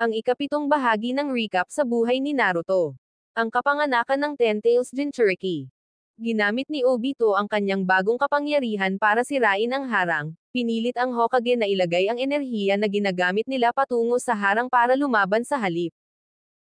Ang ikapitong bahagi ng recap sa buhay ni Naruto. Ang kapanganakan ng Ten Tails Jinchuriki. Ginamit ni Obito ang kanyang bagong kapangyarihan para sirain ang harang, pinilit ang Hokage na ilagay ang enerhiya na ginagamit nila patungo sa harang para lumaban sa halip.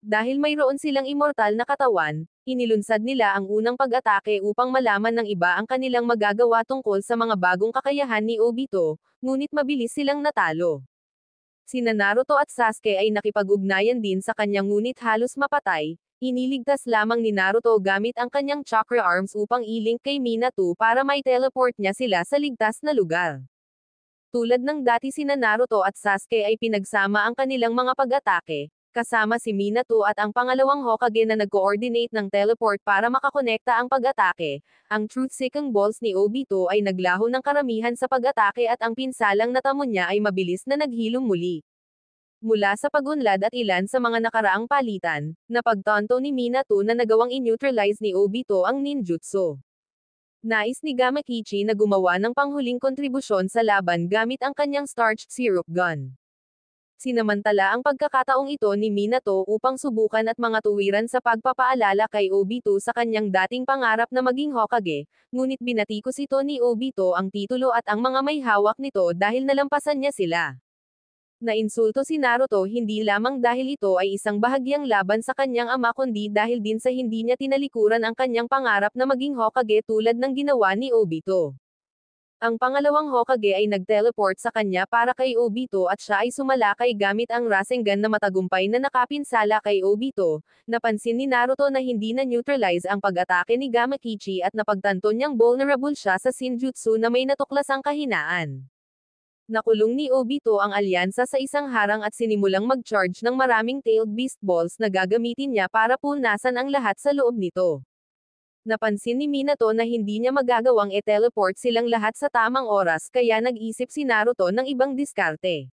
Dahil mayroon silang immortal na katawan, inilunsad nila ang unang pag-atake upang malaman ng iba ang kanilang magagawa tungkol sa mga bagong kakayahan ni Obito, ngunit mabilis silang natalo. Sina Naruto at Sasuke ay nakipag-ugnayan din sa kanya ngunit halos mapatay, iniligtas lamang ni Naruto gamit ang kanyang chakra arms upang i-link kay Minato para may teleport niya sila sa ligtas na lugar. Tulad ng dati sina Naruto at Sasuke ay pinagsama ang kanilang mga pag-atake, kasama si Minato at ang pangalawang Hokage na nag-coordinate ng teleport para makakonekta ang pag-atake. Ang Truth-Seeking Balls ni Obito ay naglaho ng karamihan sa pag-atake at ang pinsalang natamo niya ay mabilis na naghilom muli. Mula sa pag-unlad at ilan sa mga nakaraang palitan, napagtanto ni Minato na nagawang i-neutralize ni Obito ang ninjutsu. Nais ni Gamakichi na gumawa ng panghuling kontribusyon sa laban gamit ang kanyang starched syrup gun. Sinamantala ang pagkakataong ito ni Minato upang subukan at mga tuwiran sa pagpapaalala kay Obito sa kanyang dating pangarap na maging Hokage, ngunit binatikos ito ni Obito ang titulo at ang mga may hawak nito dahil nalampasan niya sila. Nainsulto si Naruto hindi lamang dahil ito ay isang bahagyang laban sa kanyang ama kundi dahil din sa hindi niya tinalikuran ang kanyang pangarap na maging Hokage tulad ng ginawa ni Obito. Ang pangalawang Hokage ay nag-teleport sa kanya para kay Obito at siya ay sumalakay gamit ang Rasengan na matagumpay na nakapinsala kay Obito. Napansin ni Naruto na hindi na-neutralize ang pag-atake ni Gamakichi at napagtanto niyang vulnerable siya sa Shinjutsu na may natuklasang kahinaan. Nakulong ni Obito ang alyansa sa isang harang at sinimulang mag-charge ng maraming tailed beast balls na gagamitin niya para punasan ang lahat sa loob nito. Napansin ni Minato na hindi niya magagawang e-teleport silang lahat sa tamang oras kaya nag-isip si Naruto ng ibang diskarte.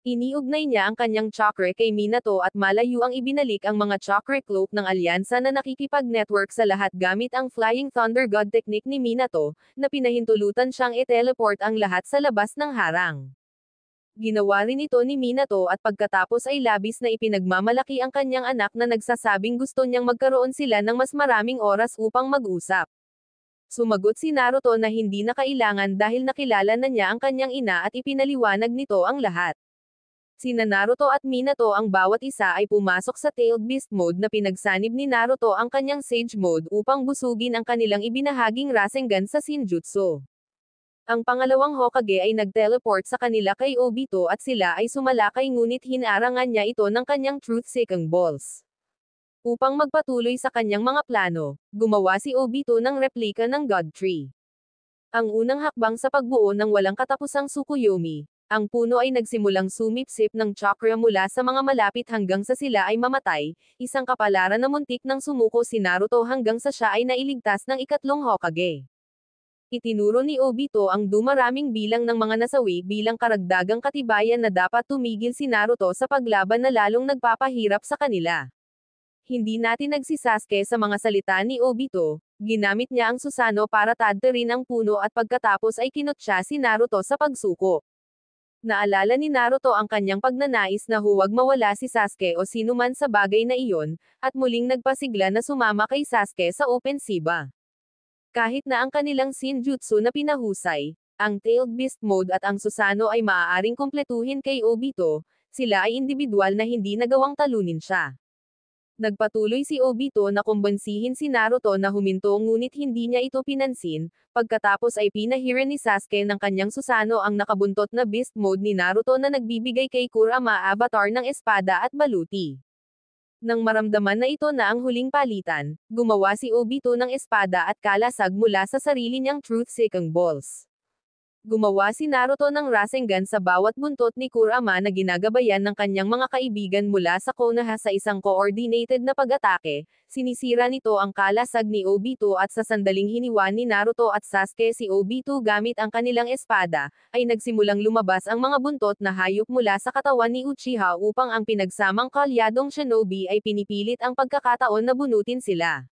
Iniugnay niya ang kanyang chakra kay Minato at malayo ang ibinalik ang mga chakra cloak ng alyansa na nakikipag-network sa lahat gamit ang Flying Thunder God technique ni Minato, na pinahintulutan siyang e-teleport ang lahat sa labas ng harang. Ginawa rin ito ni Minato at pagkatapos ay labis na ipinagmamalaki ang kanyang anak na nagsasabing gusto niyang magkaroon sila ng mas maraming oras upang mag-usap. Sumagot si Naruto na hindi na kailangan dahil nakilala na niya ang kanyang ina at ipinaliwanag nito ang lahat. Sina Naruto at Minato ang bawat isa ay pumasok sa Tailed Beast mode na pinagsanib ni Naruto ang kanyang Sage mode upang busugin ang kanilang ibinahaging Rasengan sa Shinjutsu. Ang pangalawang Hokage ay nag-teleport sa kanila kay Obito at sila ay sumalakay ngunit hinarangan niya ito ng kanyang Truth-Seeking Balls. Upang magpatuloy sa kanyang mga plano, gumawa si Obito ng replika ng God Tree. Ang unang hakbang sa pagbuo ng walang katapusang Tsukuyomi, ang puno ay nagsimulang sumipsip ng chakra mula sa mga malapit hanggang sa sila ay mamatay, isang kapalaran na muntik nang sumuko si Naruto hanggang sa siya ay nailigtas ng ikatlong Hokage. Itinuro ni Obito ang dumaraming bilang ng mga nasawi bilang karagdagang katibayan na dapat tumigil si Naruto sa paglaban na lalong nagpapahirap sa kanila. Hindi natin nagsisasake sa mga salita ni Obito, ginamit niya ang Susanoo para tadtarin ang puno at pagkatapos ay kinutya si Naruto sa pagsuko. Naalala ni Naruto ang kanyang pagnanais na huwag mawala si Sasuke o sinuman sa bagay na iyon, at muling nagpasigla na sumama kay Sasuke sa opensiba. Kahit na ang kanilang Shinjutsu na pinahusay, ang Tailed Beast Mode at ang Susanoo ay maaaring kumpletuhin kay Obito, sila ay individual na hindi nagawang talunin siya. Nagpatuloy si Obito na kumbensihin si Naruto na huminto ngunit hindi niya ito pinansin, pagkatapos ay pinahiran ni Sasuke ng kanyang Susanoo ang nakabuntot na Beast Mode ni Naruto na nagbibigay kay Kurama avatar ng espada at baluti. Nang maramdaman na ito na ang huling palitan, gumawa si Obito ng espada at kalasag mula sa sarili niyang Truth-Seeking Balls. Gumawa si Naruto ng Rasengan sa bawat buntot ni Kurama na ginagabayan ng kanyang mga kaibigan mula sa Konoha sa isang coordinated na pag-atake, sinisira nito ang kalasag ni Obito at sa sandaling hiniwa ni Naruto at Sasuke si Obito gamit ang kanilang espada, ay nagsimulang lumabas ang mga buntot na hayop mula sa katawan ni Uchiha upang ang pinagsamang kalyadong shinobi ay pinipilit ang pagkakataon na bunutin sila.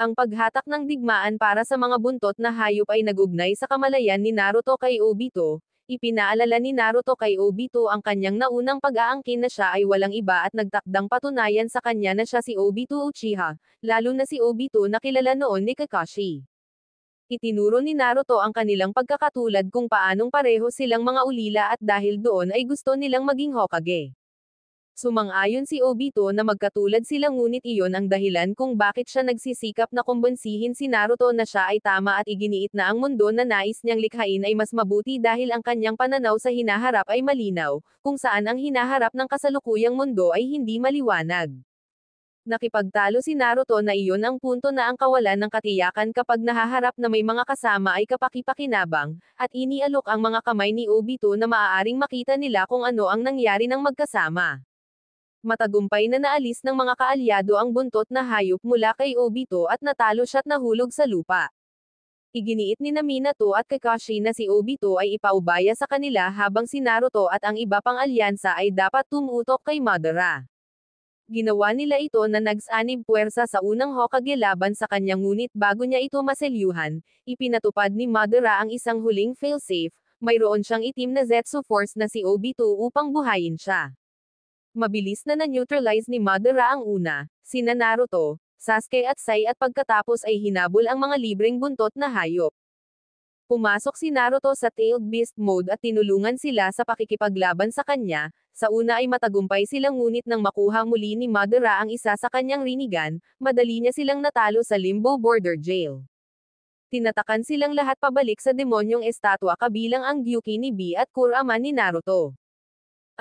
Ang paghatak ng digmaan para sa mga buntot na hayop ay nagugnay sa kamalayan ni Naruto kay Obito, Ipinaalala ni Naruto kay Obito ang kanyang naunang pag-aangkin na siya ay walang iba at nagtakdang patunayan sa kanya na siya si Obito Uchiha, lalo na si Obito na kilala noon ni Kakashi. Itinuro ni Naruto ang kanilang pagkakatulad kung paanong pareho silang mga ulila at dahil doon ay gusto nilang maging Hokage. Sumang-ayon si Obito na magkatulad sila ngunit iyon ang dahilan kung bakit siya nagsisikap na kumbinsihin si Naruto na siya ay tama at iginiit na ang mundo na nais niyang likhain ay mas mabuti dahil ang kanyang pananaw sa hinaharap ay malinaw, kung saan ang hinaharap ng kasalukuyang mundo ay hindi maliwanag. Nakipagtalo si Naruto na iyon ang punto na ang kawalan ng katiyakan kapag nahaharap na may mga kasama ay kapakipakinabang, at inialok ang mga kamay ni Obito na maaaring makita nila kung ano ang nangyari ng magkasama. Matagumpay na naalis ng mga kaalyado ang buntot na hayop mula kay Obito at natalo siya't nahulog sa lupa. Iginiit ni Minato at Kakashi na si Obito ay ipaubaya sa kanila habang si Naruto at ang iba pang alyansa ay dapat tumutok kay Madara. Ginawa nila ito na nagsanib puwersa sa unang Hokage laban sa kanya ngunit bago niya ito maselyuhan, ipinatupad ni Madara ang isang huling failsafe, mayroon siyang itim na Zetsu Force na si Obito upang buhayin siya. Mabilis na na-neutralize ni Madara ang una, sina Naruto, Sasuke at Sai at pagkatapos ay hinabol ang mga libreng buntot na hayop. Pumasok si Naruto sa Tailed Beast mode at tinulungan sila sa pakikipaglaban sa kanya, sa una ay matagumpay sila ngunit nang makuha muli ni Madara ang isa sa kanyang Rinnegan, madali niya silang natalo sa Limbo Border Jail. Tinatakan silang lahat pabalik sa demonyong estatwa kabilang ang Gyuki ni B at Kurama ni Naruto.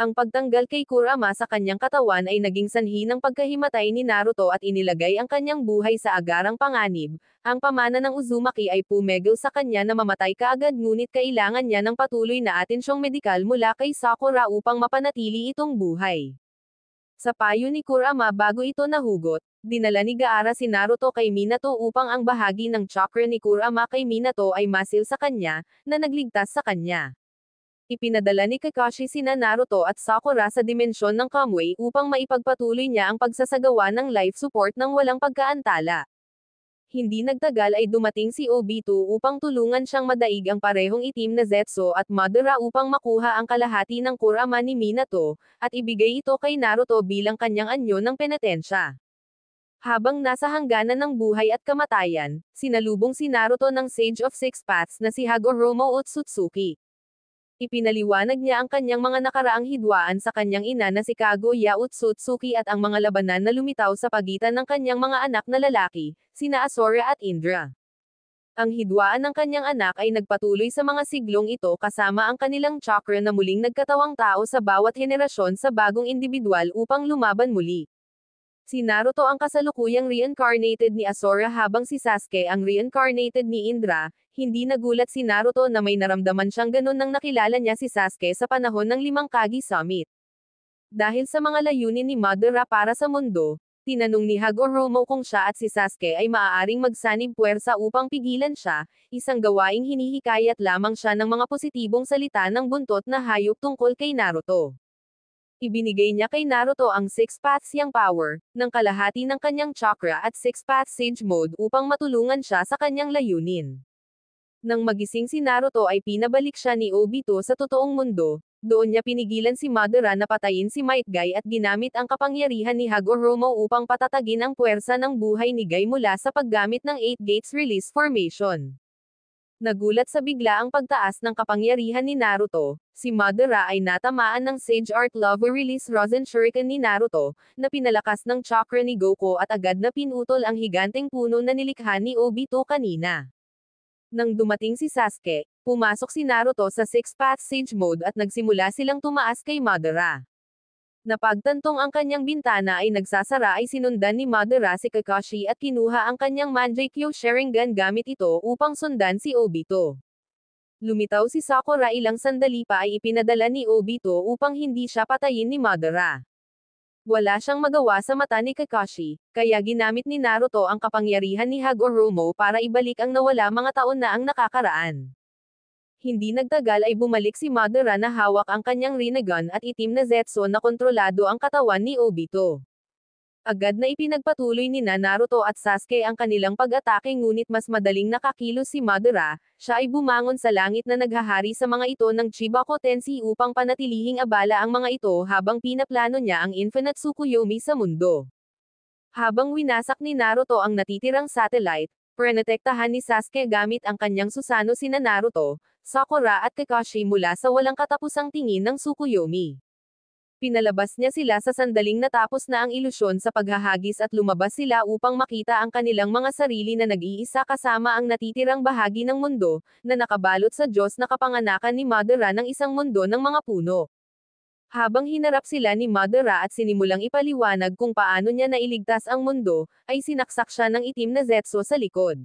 Ang pagtanggal kay Kurama sa kanyang katawan ay naging sanhi ng pagkahimatay ni Naruto at inilagay ang kanyang buhay sa agarang panganib. Ang pamana ng Uzumaki ay pumegel sa kanya na mamatay kaagad ngunit kailangan niya ng patuloy na atensyong medikal mula kay Sakura upang mapanatili itong buhay. Sa payo ni Kurama bago ito nahugot, dinala ni Gaara si Naruto kay Minato upang ang bahagi ng chakra ni Kurama kay Minato ay masil sa kanya, na nagligtas sa kanya. Ipinadala ni Kakashi sina Naruto at Sakura sa dimensyon ng Kamui upang maipagpatuloy niya ang pagsasagawa ng life support ng walang pagkaantala. Hindi nagtagal ay dumating si Obito upang tulungan siyang madaig ang parehong itim na Zetsu at Madara upang makuha ang kalahati ng Kurama ni Minato, at ibigay ito kay Naruto bilang kanyang anyo ng penitensya. Habang nasa hangganan ng buhay at kamatayan, sinalubong si Naruto ng Sage of Six Paths na si Hagoromo Otsutsuki. Ipinaliwanag niya ang kanyang mga nakaraang hidwaan sa kanyang ina na si Kaguya Otsutsuki at ang mga labanan na lumitaw sa pagitan ng kanyang mga anak na lalaki, sina Asura at Indra. Ang hidwaan ng kanyang anak ay nagpatuloy sa mga siglong ito kasama ang kanilang chakra na muling nagkatawang tao sa bawat henerasyon sa bagong individual upang lumaban muli. Si Naruto ang kasalukuyang reincarnated ni Asura habang si Sasuke ang reincarnated ni Indra. Hindi nagulat si Naruto na may naramdaman siyang ganun nang nakilala niya si Sasuke sa panahon ng Limang Kage Summit. Dahil sa mga layunin ni Madara para sa mundo, tinanong ni Hagoromo kung siya at si Sasuke ay maaaring magsanib puwersa upang pigilan siya, isang gawaing hinihikayat lamang siya ng mga positibong salita ng buntot na hayop tungkol kay Naruto. Ibinigay niya kay Naruto ang Six Paths Yang Power, ng kalahati ng kanyang chakra at Six Paths Sage Mode upang matulungan siya sa kanyang layunin. Nang magising si Naruto ay pinabalik siya ni Obito sa totoong mundo, doon niya pinigilan si Madara na patayin si Might Guy at ginamit ang kapangyarihan ni Hagoromo upang patatagin ang puwersa ng buhay ni Guy mula sa paggamit ng 8 Gates Release Formation. Nagulat sa biglaang pagtaas ng kapangyarihan ni Naruto, si Madara ay natamaan ng Sage Art Love Release Rasen Shuriken ni Naruto, na pinalakas ng chakra ni Goku at agad na pinutol ang higanteng puno na nilikha ni Obito kanina. Nang dumating si Sasuke, pumasok si Naruto sa Six Paths Sage Mode at nagsimula silang tumaas kay Madara. Napagtantong ang kanyang bintana ay nagsasara ay sinundan ni Madara si Kakashi at kinuha ang kanyang Mangekyou Sharingan gamit ito upang sundan si Obito. Lumitaw si Sakura ilang sandali pa ay ipinadala ni Obito upang hindi siya patayin ni Madara. Wala siyang magawa sa mata ni Kakashi, kaya ginamit ni Naruto ang kapangyarihan ni Hagoromo para ibalik ang nawala mga taon na ang nakakaraan. Hindi nagtagal ay bumalik si Madara na hawak ang kanyang Rinnegan at itim na Zetsu na kontrolado ang katawan ni Obito. Agad na ipinagpatuloy ni Naruto at Sasuke ang kanilang pag-atake ngunit mas madaling nakakilos si Madara, siya ay bumangon sa langit na naghahari sa mga ito ng Chibaku Tensei upang panatilihing abala ang mga ito habang pinaplano niya ang Infinite Tsukuyomi sa mundo. Habang winasak ni Naruto ang natitirang satellite, protektahan ni Sasuke gamit ang kanyang Susanoo sina Naruto, Sakura at Kakashi mula sa walang katapusang tingin ng Tsukuyomi. Pinalabas niya sila sa sandaling natapos na ang ilusyon sa paghahagis at lumabas sila upang makita ang kanilang mga sarili na nag-iisa kasama ang natitirang bahagi ng mundo, na nakabalot sa Diyos na kapanganakan ni Madara ng isang mundo ng mga puno. Habang hinarap sila ni Madara at sinimulang ipaliwanag kung paano niya nailigtas ang mundo, ay sinaksak siya ng itim na Zetsu sa likod.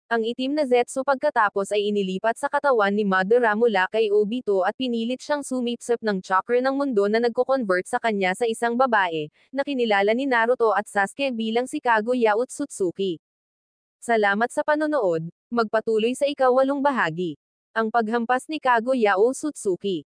Ang itim na Zetsu pagkatapos ay inilipat sa katawan ni Madara mula kay Obito at pinilit siyang sumipsip ng chakra ng mundo na nagko-convert sa kanya sa isang babae, na kinilala ni Naruto at Sasuke bilang si Kaguya Otsutsuki. Salamat sa panonood, magpatuloy sa ika-8 bahagi. Ang paghampas ni Kaguya Otsutsuki.